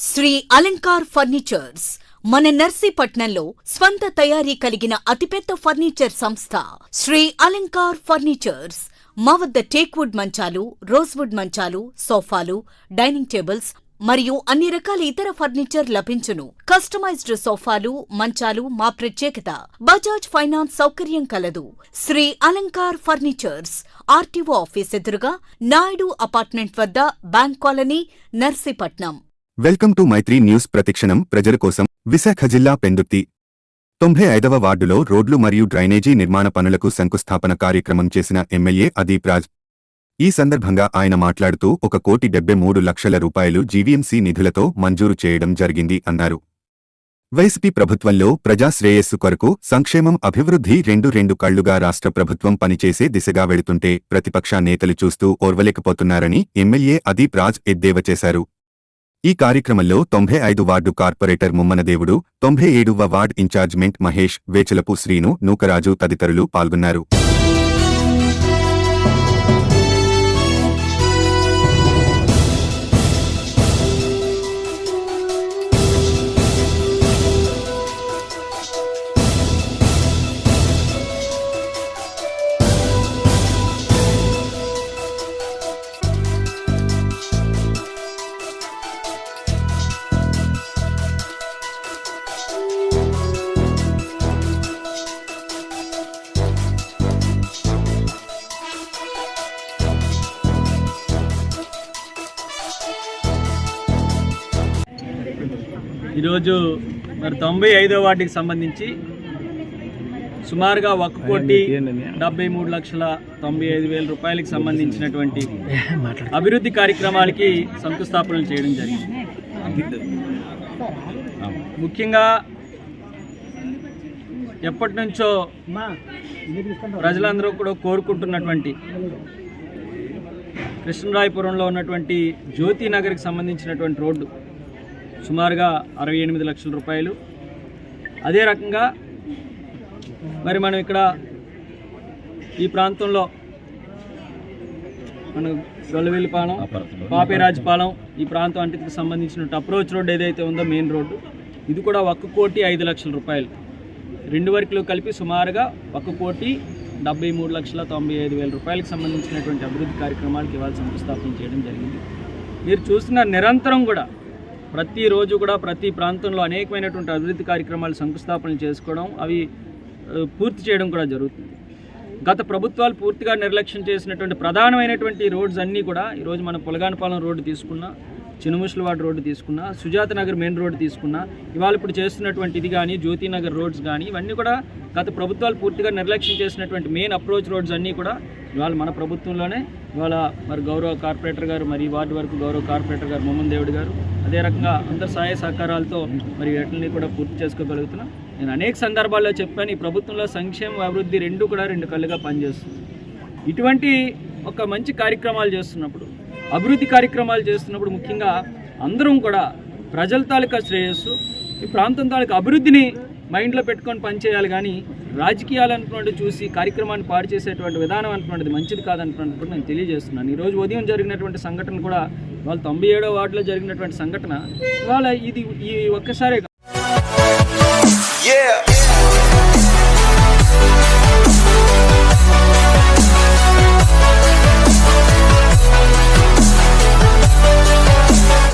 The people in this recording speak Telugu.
శ్రీ అలంకార్ ఫర్నిచర్స్ మన నర్సీపట్నంలో స్వంత తయారీ కలిగిన అతిపెద్ద ఫర్నిచర్ సంస్థ శ్రీ అలంకార్ ఫర్నిచర్స్. మా వద్ద టేక్వుడ్ మంచాలు, రోజ్వుడ్ మంచాలు, సోఫాలు, డైనింగ్ టేబుల్స్ మరియు అన్ని రకాల ఇతర ఫర్నిచర్ లభించును. కస్టమైజ్డ్ సోఫాలు, మంచాలు మా ప్రత్యేకత. బజాజ్ ఫైనాన్స్ సౌకర్యం కలదు. Shri Alankar furnitures, RTO office ఎదురుగా, నాయుడు అపార్ట్మెంట్ వద్ద, bank colony, Narsipatnam. Welcome to Maitri news. ప్రతిక్షణం ప్రజల కోసం. విశాఖ జిల్లా పెందుర్తి 95వ వార్డులో రోడ్లు మరియు డ్రైనేజీ నిర్మాణ పనులకు శంకుస్థాపన కార్యక్రమం చేసిన ఎమ్మెల్యే అదీప్ రాజ్. ఈ సందర్భంగా ఆయన మాట్లాడుతూ 1,73,00,000 రూపాయలు జీవీఎంసీ నిధులతో మంజూరు చేయడం జరిగింది అన్నారు. వైసీపీ ప్రభుత్వంలో ప్రజా శ్రేయస్సు కొరకు సంక్షేమం, అభివృద్ధి రెండు కళ్లుగా రాష్ట్ర ప్రభుత్వం పనిచేసే దిశగా వెళుతుంటే ప్రతిపక్ష నేతలు చూస్తూ ఓర్వలేకపోతున్నారని ఎమ్మెల్యే అదీప్ రాజ్ ఎద్దేవా చేశారు. ఈ కార్యక్రమంలో 95 వార్డు కార్పొరేటర్ ముమ్మనదేవుడు, 97వ వార్డ్ ఇన్ఛార్జ్ మెంట్ మహేష్, వేచలపు శ్రీను, నూకరాజు తదితరులు పాల్గొన్నారు. ఈరోజు మరి 95వ వార్డుకి సంబంధించి సుమారుగా 1,73,95,000 రూపాయలకి సంబంధించినటువంటి అభివృద్ధి కార్యక్రమాలకి శంకుస్థాపనలు చేయడం జరిగింది. ముఖ్యంగా ఎప్పటి నుంచో ప్రజలందరూ కూడా కోరుకుంటున్నటువంటి కృష్ణరాయపురంలో ఉన్నటువంటి జ్యోతినగర్కి సంబంధించినటువంటి రోడ్డు సుమారుగా 68 లక్షల రూపాయలు. అదే రకంగా మరి మనం ఇక్కడ ఈ ప్రాంతంలో మనం గొల్లవెల్లిపాలెం, పాపేరాజుపాలెం ఈ ప్రాంతం అంటికి సంబంధించిన అప్రోచ్ రోడ్డు ఏదైతే ఉందో మెయిన్ రోడ్డు, ఇది కూడా 1,05,00,000 రూపాయలు. రెండు వర్కులు కలిపి సుమారుగా 1,73,95,000 రూపాయలకు సంబంధించినటువంటి అభివృద్ధి కార్యక్రమాలకు ఇవాళ శంకుస్థాపన చేయడం జరిగింది. మీరు చూస్తున్న నిరంతరం కూడా ప్రతిరోజు కూడా ప్రతి ప్రాంతంలో అనేకమైనటువంటి అభివృద్ధి కార్యక్రమాలు శంకుస్థాపనలు చేసుకోవడం, అవి పూర్తి చేయడం కూడా జరుగుతుంది. గత ప్రభుత్వాలు పూర్తిగా నిర్లక్ష్యం చేసినటువంటి ప్రధానమైనటువంటి రోడ్స్ అన్నీ కూడా ఈరోజు మన పులగానపాలెం రోడ్డు తీసుకున్నా, చినుముసలవాడ రోడ్డు తీసుకున్నా, సుజాత నగర్ మెయిన్ రోడ్డు తీసుకున్నా, ఇవాళ ఇప్పుడు చేస్తున్నటువంటి ఇది కానీ జ్యోతినగర్ రోడ్స్ కానీ ఇవన్నీ కూడా గత ప్రభుత్వాలు పూర్తిగా నిర్లక్ష్యం చేసినటువంటి మెయిన్ అప్రోచ్ రోడ్స్ అన్నీ కూడా ఇవాళ మన ప్రభుత్వంలోనే ఇవాళ మరి గౌరవ కార్పొరేటర్ గారు, మరి వార్డు వరకు గౌరవ కార్పొరేటర్ గారు ముమ్మనదేవుడు గారు, అదే రకంగా అందరి సహాయ సహకారాలతో మరి వీటిని కూడా పూర్తి చేసుకోగలుగుతున్నాం. నేను అనేక సందర్భాల్లో చెప్పాను, ఈ ప్రభుత్వంలో సంక్షేమ, అభివృద్ధి రెండు కళ్ళుగా పనిచేస్తుంది. ఇటువంటి ఒక మంచి కార్యక్రమాలు చేస్తున్నప్పుడు, అభివృద్ధి కార్యక్రమాలు చేస్తున్నప్పుడు ముఖ్యంగా అందరం కూడా ప్రజల తాలూకా శ్రేయస్సు, ఈ ప్రాంతం తాలూకా అభివృద్ధిని మైండ్లో పెట్టుకొని పనిచేయాలి. కానీ రాజకీయాలు అనుకున్నట్టు చూసి కార్యక్రమాన్ని పాడు చేసేటువంటి విధానం అనుకున్నది మంచిది కాదనుకున్నట్టు కూడా నేను తెలియజేస్తున్నాను. ఈరోజు ఉదయం జరిగినటువంటి సంఘటన కూడా వాళ్ళ 97వ వార్డులో జరిగినటువంటి సంఘటన ఇవాళ ఇది ఈ ఒక్కసారే